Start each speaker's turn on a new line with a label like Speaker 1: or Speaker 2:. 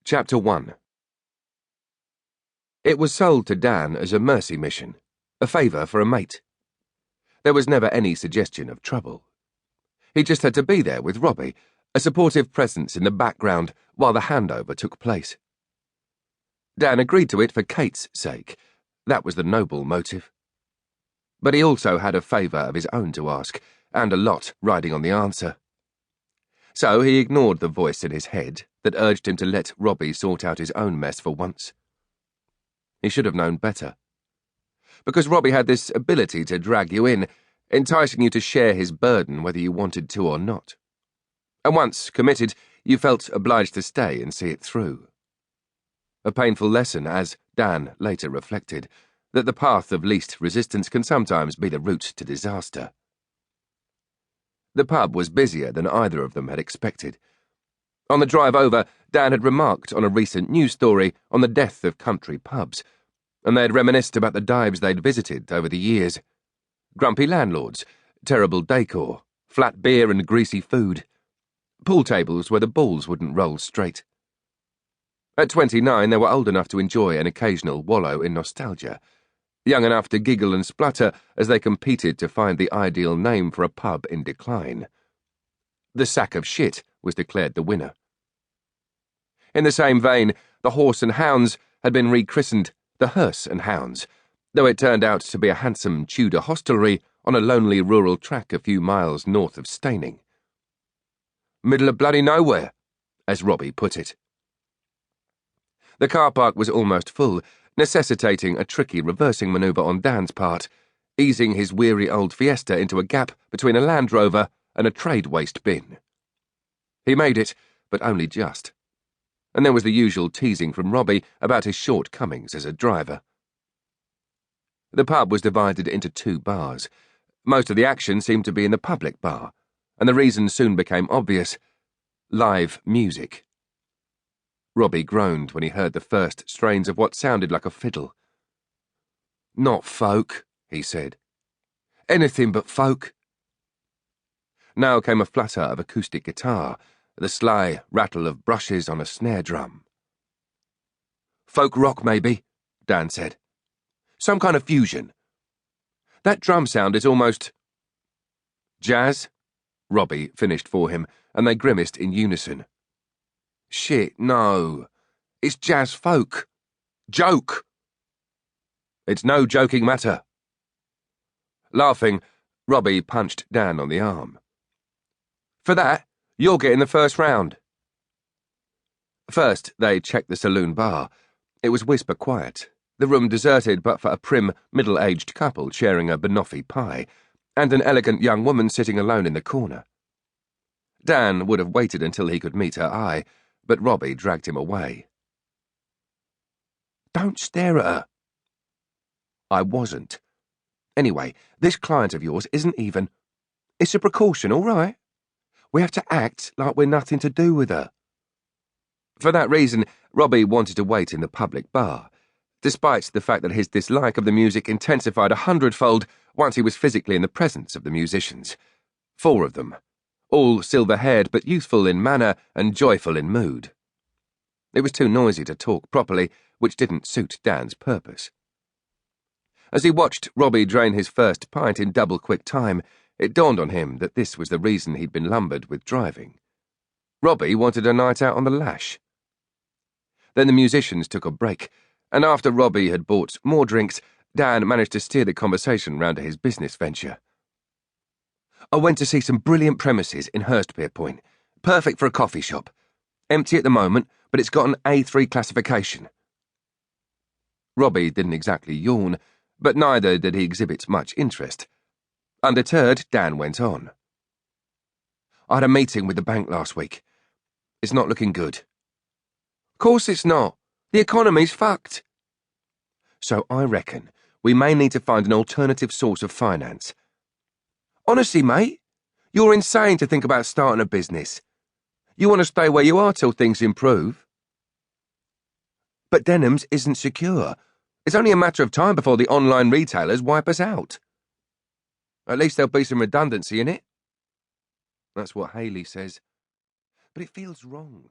Speaker 1: Chapter 1. It was sold to Dan as a mercy mission, a favour for a mate. There was never any suggestion of trouble. He just had to be there with Robbie, a supportive presence in the background while the handover took place. Dan agreed to it for Cate's sake. That was the noble motive. But he also had a favour of his own to ask, and a lot riding on the answer. So he ignored the voice in his head that urged him to let Robbie sort out his own mess for once. He should have known better. Because Robbie had this ability to drag you in, enticing you to share his burden whether you wanted to or not. And once committed, you felt obliged to stay and see it through. A painful lesson, as Dan later reflected, that the path of least resistance can sometimes be the route to disaster. The pub was busier than either of them had expected. On the drive over, Dan had remarked on a recent news story on the death of country pubs, and they had reminisced about the dives they'd visited over the years. Grumpy landlords, terrible decor, flat beer and greasy food. Pool tables where the balls wouldn't roll straight. At 29, they were old enough to enjoy an occasional wallow in nostalgia, young enough to giggle and splutter as they competed to find the ideal name for a pub in decline. The Sack of Shit was declared the winner. In the same vein, the Horse and Hounds had been rechristened the Hearse and Hounds, though it turned out to be a handsome Tudor hostelry on a lonely rural track a few miles north of Staining. Middle of bloody nowhere, as Robbie put it. The car park was almost full, necessitating a tricky reversing manoeuvre on Dan's part, easing his weary old Fiesta into a gap between a Land Rover and a trade waste bin. He made it, but only just. And there was the usual teasing from Robbie about his shortcomings as a driver. The pub was divided into two bars. Most of the action seemed to be in the public bar, and the reason soon became obvious: live music. Robbie groaned when he heard the first strains of what sounded like a fiddle. "Not folk," he said. "Anything but folk." Now came a flutter of acoustic guitar, the sly rattle of brushes on a snare drum. "Folk rock, maybe," Dan said. "Some kind of fusion. That drum sound is almost—" "Jazz?" Robbie finished for him, and they grimaced in unison. "Shit, no. It's jazz folk. Joke!" "It's no joking matter." Laughing, Robbie punched Dan on the arm. "For that, you're getting the first round." First, they checked the saloon bar. It was whisper quiet, the room deserted but for a prim, middle-aged couple sharing a banoffee pie, and an elegant young woman sitting alone in the corner. Dan would have waited until he could meet her eye, but Robbie dragged him away. "Don't stare at her." "I wasn't. Anyway, this client of yours isn't even— It's a precaution, all right? We have to act like we're nothing to do with her." For that reason, Robbie wanted to wait in the public bar, despite the fact that his dislike of the music intensified 100-fold once he was physically in the presence of the musicians. 4 of them, all silver-haired but youthful in manner and joyful in mood. It was too noisy to talk properly, which didn't suit Dan's purpose. As he watched Robbie drain his first pint in double-quick time, it dawned on him that this was the reason he'd been lumbered with driving. Robbie wanted a night out on the lash. Then the musicians took a break, and after Robbie had bought more drinks, Dan managed to steer the conversation round to his business venture. "I went to see some brilliant premises in Hurstpierpoint. Perfect for a coffee shop. Empty at the moment, but it's got an A3 classification." Robbie didn't exactly yawn, but neither did he exhibit much interest. Undeterred, Dan went on. "I had a meeting with the bank last week. It's not looking good." "Course it's not. The economy's fucked." "So I reckon we may need to find an alternative source of finance." "Honestly, mate, you're insane to think about starting a business. You want to stay where you are till things improve." "But Denham's isn't secure. It's only a matter of time before the online retailers wipe us out." "At least there'll be some redundancy in it." "That's what Haley says. But it feels wrong.